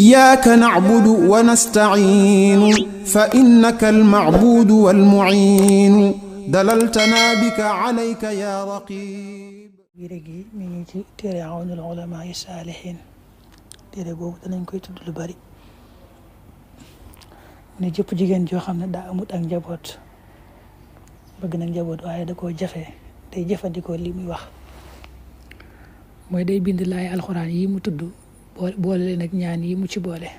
إياك نعبد ونستعين فإنك المعبود والمعين دللتنا بك عليك يا رقيب. téere gi mi ngi ci téere Awnul Ulamaa Saalihiin téere boobu danañ koy tudd lu bari ne jëpp jigéen joo xam ne daa amut ak njaboot bëgg na njaboot waaye da koo jafe day jëfandikoo li muy wax mooy day bind laay alxuraan yi mu tudd boole leen ak ñaan yi mu ci boole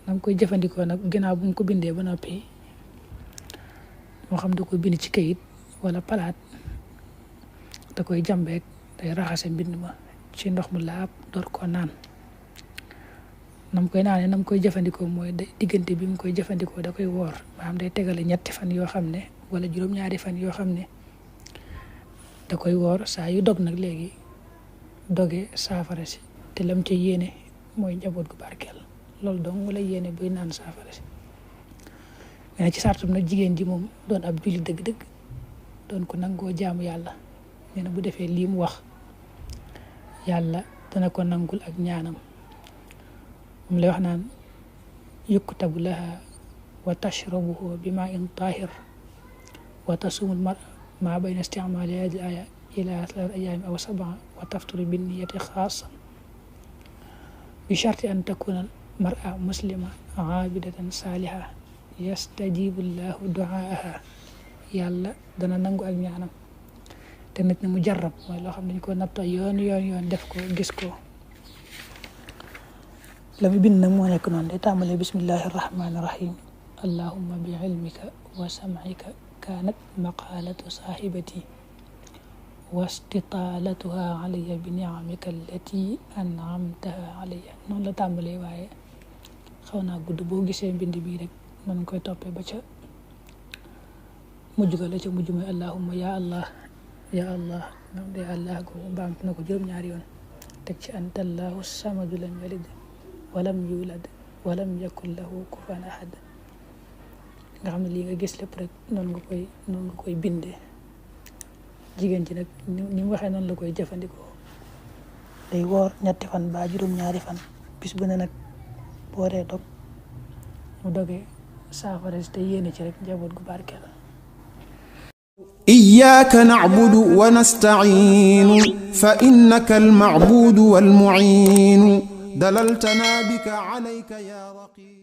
nam koy jëfandikoo nag ginnaaw bu mu ko bindee ba noppi moo xam da ko bind ci kayit wala palaat da koy jàmbeek day raxase mbind ma ci ndox mu laab door koo naan nam koy naanee nam koy jëfandikoo mooy diggante bi mu koy jëfandikoo da koy woor maanaam day tegale 3 fan yoo xam ne wala juróom-ñaari fan yoo xam ne da koy woor saa yu dog nag léegi doge saafara si te lam ca yéene mooy njaboot gu barkeel loolu dong wala yéene buy naan saafara si mais ci sartum nag jigéen ji moom doon ab julli dëgg-dëgg doon ko nangoo jaamu yàlla nee na bu defee lii mu wax yàlla dana ko nangul ak ñaanam moom lay wax naan yuktabu laha wa tashrabuhu bi ma in tahir wa tasumul mar ma bayna isticmaali hadi al aya ila 3 ayami aw 7 wa tafturu bin niyati xaasa bi sharti an takuna mar'a muslima aabidatan saaliha yastajibu llahu duaaha yàlla dana nangu ak ñaanam te nit na mu jarrab mooy loo xam ne dañ ko natta yoon def ko gis ko la mu bind nag moo nekk noonu day tàmbalee bismillahi irrahmani irrahim allahumma bi ilmika wa sam'ika kaanat maqaalatu saahibati wa istitaalatuha alayya bi ni'amika allati an'amtaha alayya noonu la tàmbalee waaye xaw naa gudd boo gisee mbind bii rek noonu koy toppee ba ca mujj ga la ca mujj mooy allahumma ya allah ya allah nam de allah ko baam na ko juróom-ñaari yoon teg ci anta allahu samadu lam yalid walam yulad walam yakun lahu kufuwan ahad nga xam ne lii nga gis lépp rek noonu nga koy bindee jigéen ci nag ni mu waxee noonu la koy jëfandikoo day woor 3 fan ba juróom-ñaari fan bis bu ne nag booree dog mu dogee saafara si te yéene ci rek njaboot gu barkeel. إياك نعبد ونستعين فإنك المعبود والمعين دللتنا بك عليك يا رقيب.